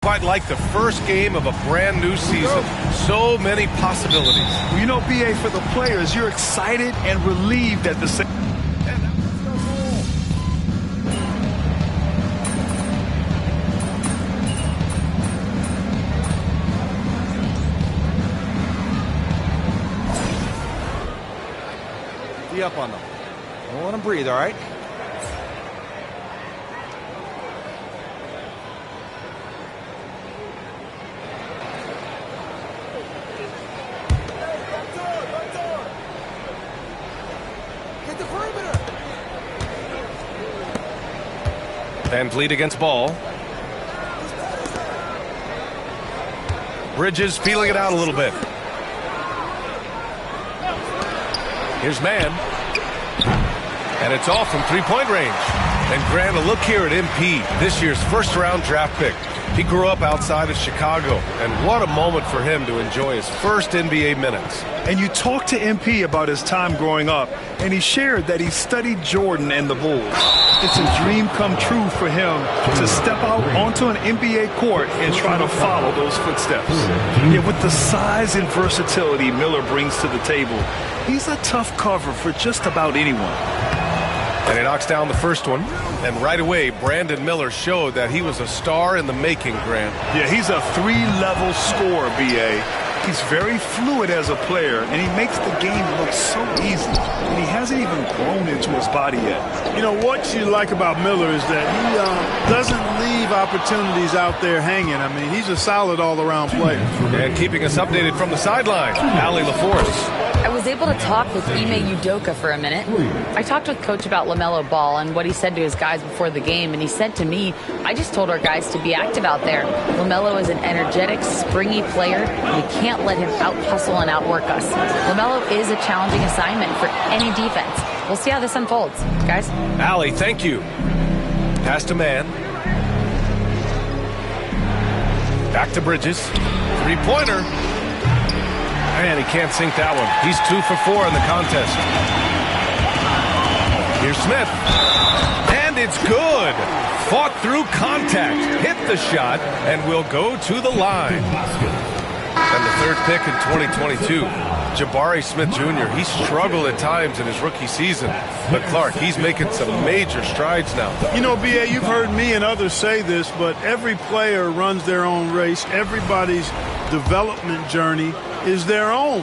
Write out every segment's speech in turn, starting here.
Quite like the first game of a brand new season. So many possibilities. Well, you know, BA, for the players, you're excited and relieved at the same time. Be up on them. Don't let them breathe, all right? Van Vliet against ball. Bridges feeling it out a little bit. Here's Mann. And it's off from three-point range. And Grant, a look here at MP, this year's first-round draft pick. He grew up outside of Chicago, and what a moment for him to enjoy his first NBA minutes. And you talked to MP about his time growing up, and he shared that he studied Jordan and the Bulls. It's a dream come true for him to step out onto an NBA court and try to follow those footsteps. Yeah, with the size and versatility Miller brings to the table, he's a tough cover for just about anyone. And he knocks down the first one. And right away, Brandon Miller showed that he was a star in the making, Grant. Yeah, he's a three-level scorer, B.A. He's very fluid as a player, and he makes the game look so easy. And he hasn't even grown into his body yet. You know, what you like about Miller is that he doesn't leave opportunities out there hanging. I mean, he's a solid all-around player. And keeping us updated from the sideline, Allie LaForce. I was able to talk with Ime Udoka for a minute. I talked with Coach about LaMelo Ball and what he said to his guys before the game, and he said to me, I just told our guys to be active out there. LaMelo is an energetic, springy player. We can't let him out-hustle and outwork us. LaMelo is a challenging assignment for any defense. We'll see how this unfolds. Guys? Allie, thank you. Pass to Mann. Back to Bridges. Three-pointer. Man, he can't sink that one. He's 2 for 4 in the contest. Here's Smith. And it's good. Fought through contact. Hit the shot and will go to the line. And the third pick in 2022, Jabari Smith Jr. He struggled at times in his rookie season. But Clark, he's making some major strides now. You know, B.A., you've heard me and others say this, but every player runs their own race. Everybody's development journey is their own,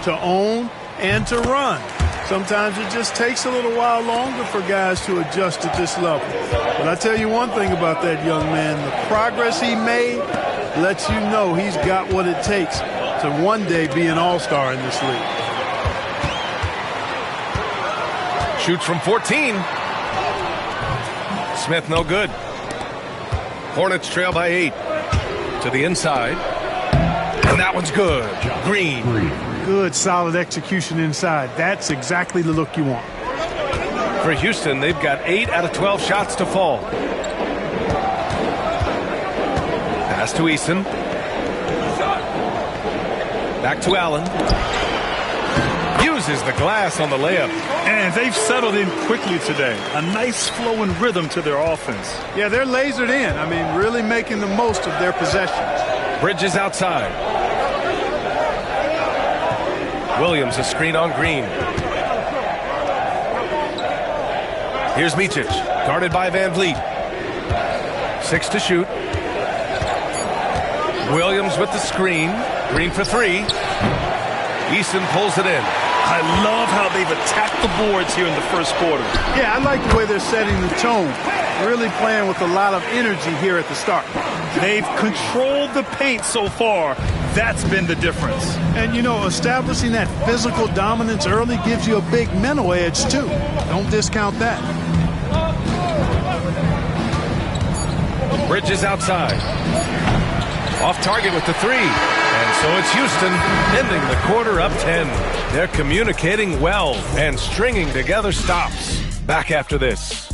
to own and to run. Sometimes it just takes a little while longer for guys to adjust at this level. But I tell you one thing about that young man, the progress he made lets you know he's got what it takes to one day be an all-star in this league. Shoots from 14. Smith no good. Hornets trail by 8. To the inside. And that one's good. Green. Good, solid execution inside. That's exactly the look you want. For Houston, they've got 8 out of 12 shots to fall. Pass to Eason. Back to Allen. Uses the glass on the layup. And they've settled in quickly today. A nice flow and rhythm to their offense. Yeah, they're lasered in. I mean, really making the most of their possessions. Bridges outside. Williams, a screen on Green. Here's Micic, guarded by Van Vliet. 6 to shoot. Williams with the screen. Green for 3. Eason pulls it in. I love how they've attacked the boards here in the first quarter. Yeah, I like the way they're setting the tone. Really playing with a lot of energy here at the start. They've controlled the paint so far. That's been the difference. And, you know, establishing that physical dominance early gives you a big mental edge, too. Don't discount that. Bridges outside. Off target with the 3. And so it's Houston ending the quarter up 10. They're communicating well and stringing together stops. Back after this.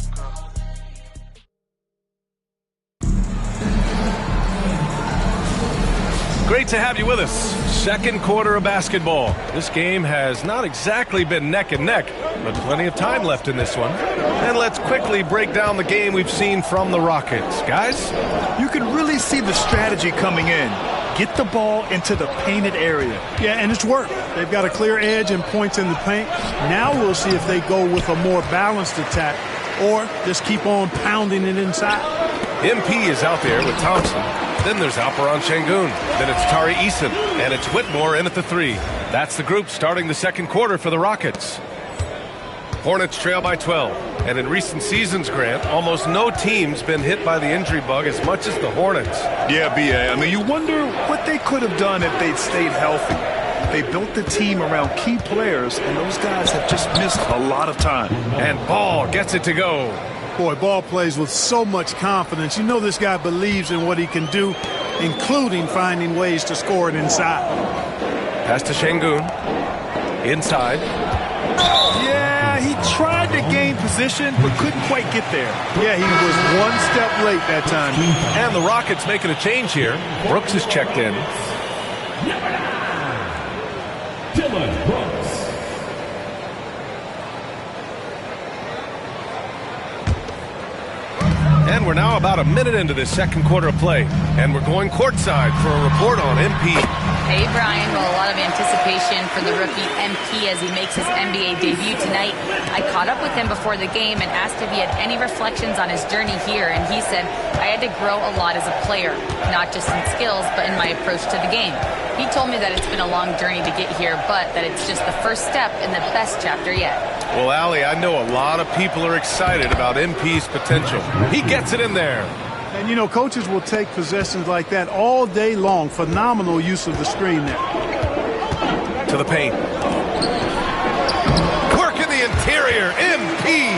Great to have you with us. Second quarter of basketball. This game has not exactly been neck and neck, but plenty of time left in this one. And let's quickly break down the game we've seen from the Rockets. Guys? You can really see the strategy coming in. Get the ball into the painted area. Yeah, and it's worked. They've got a clear edge and points in the paint. Now we'll see if they go with a more balanced attack or just keep on pounding it inside. MP is out there with Thompson. Then there's Alperon Şengün. Then it's Tari Eason. And it's Whitmore in at the 3. That's the group starting the second quarter for the Rockets. Hornets trail by 12. And in recent seasons, Grant, almost no team's been hit by the injury bug as much as the Hornets. Yeah, B.A. I mean, you wonder what they could have done if they'd stayed healthy. They built the team around key players, and those guys have just missed a lot of time. And Ball gets it to go. Boy, Ball plays with so much confidence. You know this guy believes in what he can do, including finding ways to score it inside. Pass to Şengün. Inside. Yeah, he tried to gain position, but couldn't quite get there. Yeah, he was one step late that time. And the Rockets making a change here. Brooks is checked in. And we're now about a minute into this second quarter of play. And we're going courtside for a report on MP. Hey, Brian. Well, a lot of anticipation for the rookie MP as he makes his NBA debut tonight. I caught up with him before the game and asked if he had any reflections on his journey here, and he said, I had to grow a lot as a player, not just in skills, but in my approach to the game. He told me that it's been a long journey to get here, but that it's just the first step in the best chapter yet. Well, Allie, I know a lot of people are excited about MP's potential. He gets it in there. And, you know, coaches will take possessions like that all day long. Phenomenal use of the screen there. To the paint. Work in the interior. MP.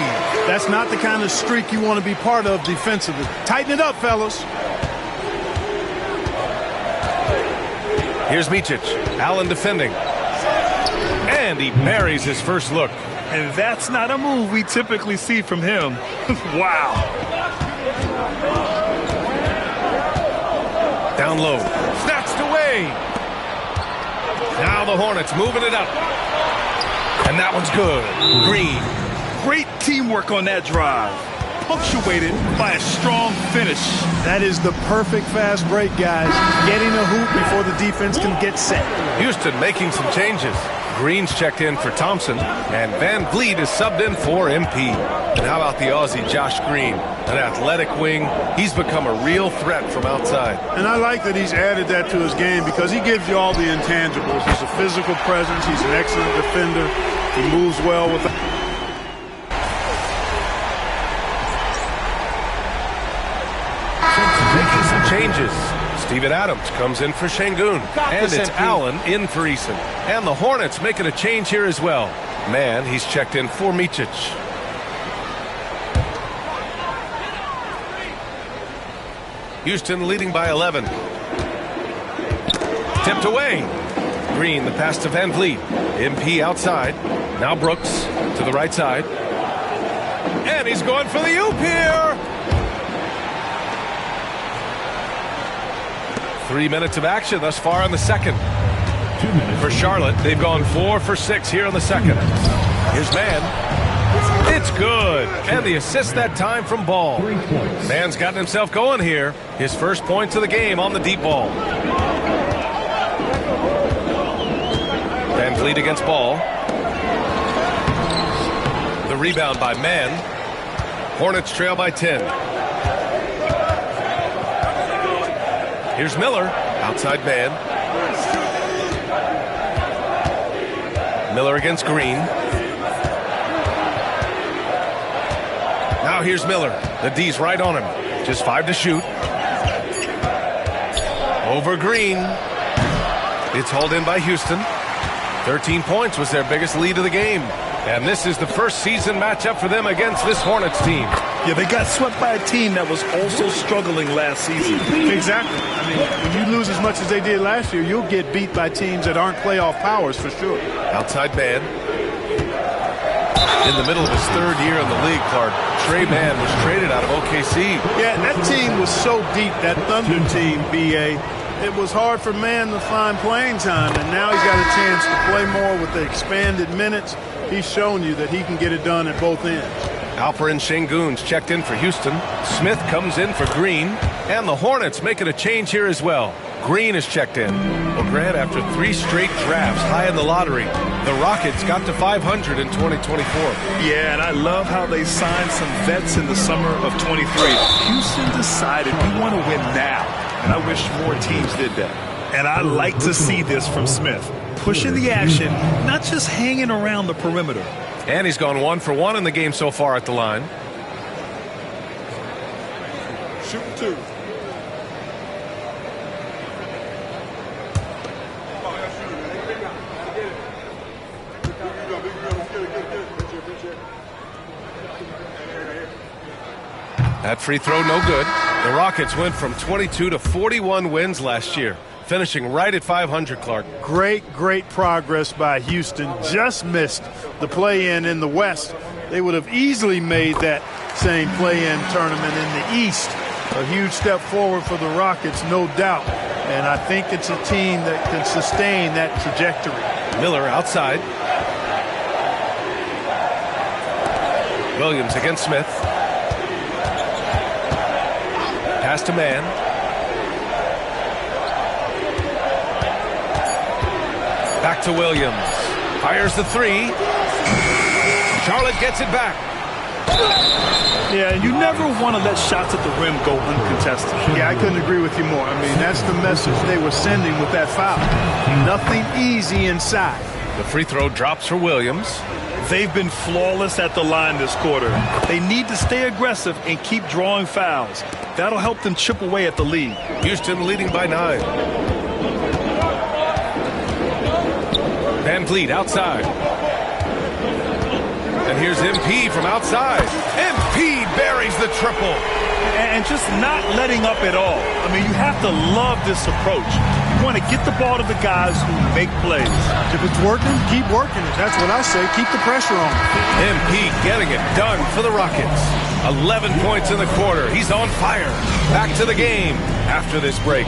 That's not the kind of streak you want to be part of defensively. Tighten it up, fellas. Here's Micic. Allen defending. And he buries his first look. And that's not a move we typically see from him. Wow. Down low. Snatched away. Now the Hornets moving it up. And that one's good. Green. Great teamwork on that drive. Punctuated by a strong finish. That is the perfect fast break, guys. Getting a hoop before the defense can get set. Houston making some changes. Green's checked in for Thompson, and Van Vliet is subbed in for MP. And how about the Aussie Josh Green? An athletic wing. He's become a real threat from outside. And I like that he's added that to his game because he gives you all the intangibles. He's a physical presence. He's an excellent defender. He moves well with the... Making some changes. Steven Adams comes in for Şengün. And it's Allen in for Eason. And the Hornets making a change here as well. Man, he's checked in for Micic. Houston leading by 11. Tipped away. Green, the pass to Van Vliet. MP outside. Now Brooks to the right side. And he's going for the oop here. 3 minutes of action thus far in the second. For Charlotte, they've gone 4 for 6 here in the second. Here's Mann. It's good. And the assist that time from Ball. Mann's gotten himself going here. His first points of the game on the deep ball. Van Vliet against Ball. The rebound by Mann. Hornets trail by 10. Here's Miller, outside man. Miller against Green. Now here's Miller. The D's right on him. Just 5 to shoot. Over Green. It's hauled in by Houston. 13 points was their biggest lead of the game. And this is the first season matchup for them against this Hornets team. Yeah, they got swept by a team that was also struggling last season. Exactly. I mean, when you lose as much as they did last year, you'll get beat by teams that aren't playoff powers for sure. Outside man. In the middle of his third year in the league, Clark, Trey Mann was traded out of OKC. Yeah, that team was so deep, that Thunder team, B.A., It was hard for Man to find playing time, and now he's got a chance to play more with the expanded minutes. He's shown you that he can get it done at both ends. Alperin Sengun's checked in for Houston. Smith comes in for Green. And the Hornets making a change here as well. Green is checked in. Well, Grant, after 3 straight drafts high in the lottery, the Rockets got to 500 in 2024. Yeah, and I love how they signed some vets in the summer of 23. Houston decided we want to win now, and I wish more teams did that. And I like to see this from Smith. Pushing the action, not just hanging around the perimeter. And he's gone 1 for 1 in the game so far at the line. Shoot 2. That free throw no good. The Rockets went from 22 to 41 wins last year, finishing right at 500, Clark. Great progress by Houston. Just missed the play-in in the West. They would have easily made that same play-in tournament in the East. A huge step forward for the Rockets, no doubt. And I think it's a team that can sustain that trajectory. Miller outside. Williams against Smith. Pass to Man. Back to Williams. Fires the 3. Charlotte gets it back. Yeah, you never want to let shots at the rim go uncontested. Yeah, I couldn't agree with you more. I mean, that's the message they were sending with that foul. Nothing easy inside. The free throw drops for Williams. They've been flawless at the line this quarter. They need to stay aggressive and keep drawing fouls. That'll help them chip away at the lead. Houston leading by 9. Van Vliet outside. And here's MP from outside. MP buries the triple. And just not letting up at all. I mean, you have to love this approach. You want to get the ball to the guys who make plays. If it's working, keep working it. That's what I say. Keep the pressure on. MP getting it done for the Rockets. 11 points in the quarter. He's on fire. Back to the game after this break.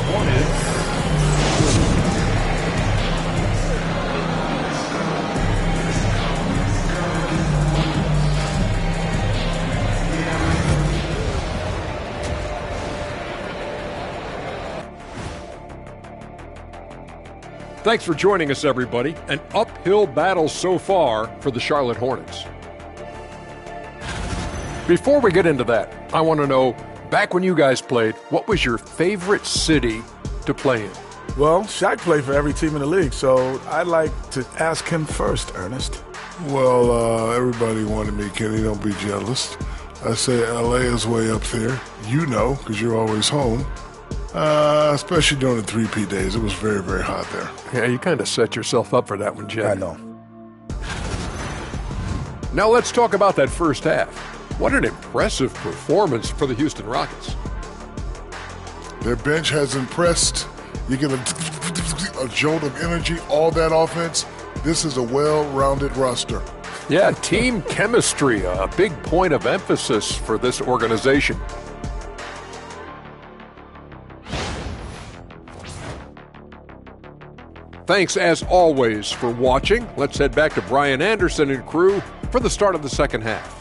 Thanks for joining us, everybody. An uphill battle so far for the Charlotte Hornets. Before we get into that, I want to know, back when you guys played, what was your favorite city to play in? Well, Shaq played for every team in the league, so I'd like to ask him first, Ernest. Well, everybody wanted me, Kenny, don't be jealous. I say L.A. is way up there. You know, because you're always home. Especially during the 3P days. It was very, very hot there. Yeah, you kind of set yourself up for that one, Jim. I know. Now let's talk about that first half. What an impressive performance for the Houston Rockets. Their bench has impressed. You get a jolt of energy, all that offense. This is a well-rounded roster. Yeah, team chemistry, a big point of emphasis for this organization. Thanks, as always, for watching. Let's head back to Brian Anderson and crew for the start of the second half.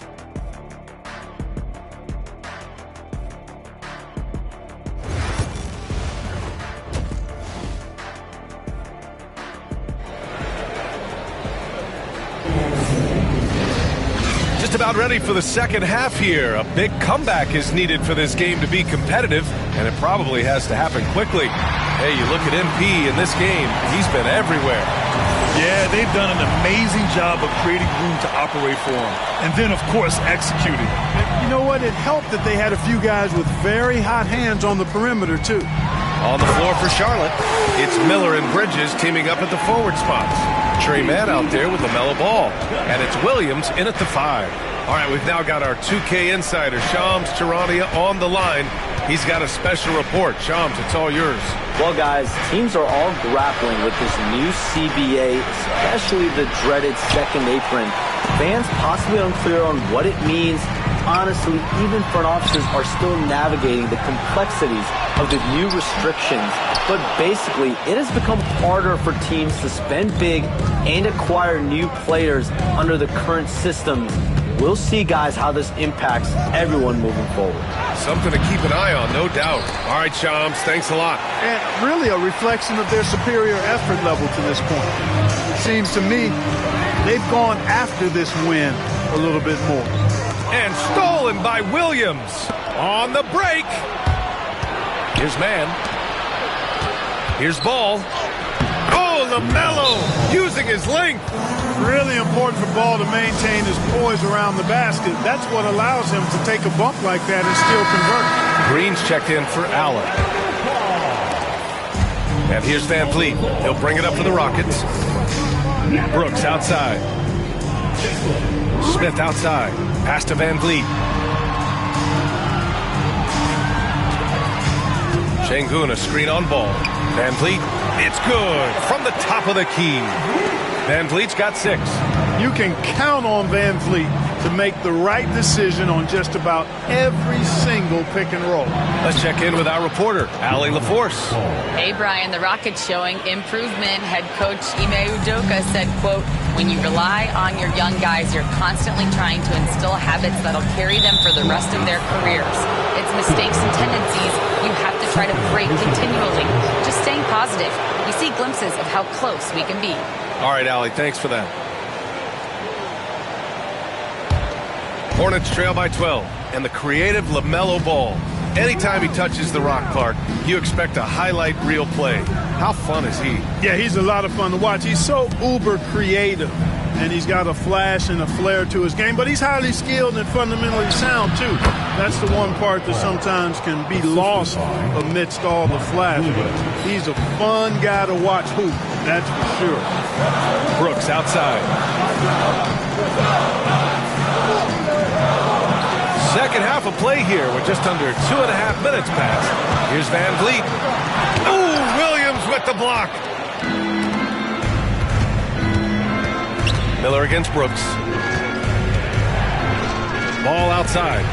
Just about ready for the second half here. A big comeback is needed for this game to be competitive, and it probably has to happen quickly. Hey, you look at MP in this game, he's been everywhere. Yeah, they've done an amazing job of creating room to operate for him. And then, of course, executing. You know what? It helped that they had a few guys with very hot hands on the perimeter, too. On the floor for Charlotte, it's Miller and Bridges teaming up at the forward spots. Trey Mann out there with LaMelo Ball. And it's Williams in at the 5. All right, we've now got our 2K insider, Shams Charania, on the line. He's got a special report. Shams, it's all yours. Well, guys, teams are all grappling with this new CBA, especially the dreaded second apron. Fans possibly unclear on what it means honestly, even front offices are still navigating the complexities of the new restrictions. But basically, it has become harder for teams to spend big and acquire new players under the current systems. We'll see, guys, how this impacts everyone moving forward. Something to keep an eye on, no doubt. All right, Shams, thanks a lot. And really a reflection of their superior effort level to this point. It seems to me they've gone after this win a little bit more. And stolen by Williams. On the break. Here's man. Here's ball. Oh, LaMelo using his length. Really important for Ball to maintain his poise around the basket. That's what allows him to take a bump like that and still convert. Green's checked in for Allen. And here's Van Vliet. He'll bring it up for the Rockets. Brooks outside. Smith outside. Pass to Van Vliet. Şengün, a screen on Ball. Van Vliet, it's good from the top of the key. Van Vliet's got 6. You can count on Van Vliet to make the right decision on just about every single pick and roll. Let's check in with our reporter, Allie LaForce. Hey, Brian, the Rockets showing improvement. Head coach Ime Udoka said, quote, when you rely on your young guys, you're constantly trying to instill habits that'll carry them for the rest of their careers. It's mistakes and tendencies you have to try to break continually. Just staying positive. We see glimpses of how close we can be. All right, Allie, thanks for that. Hornets trail by 12, and the creative LaMelo Ball. Anytime he touches the rock, Clark, you expect a highlight reel play. How fun is he? Yeah, he's a lot of fun to watch. He's so uber creative, and he's got a flash and a flair to his game, but he's highly skilled and fundamentally sound, too. That's the one part that sometimes can be lost amidst all the flash. But he's a fun guy to watch hoop, that's for sure. Brooks outside. Second half of play here with just under 2.5 minutes passed. Here's Van Vliet. Ooh, Williams with the block. Miller against Brooks. Ball outside.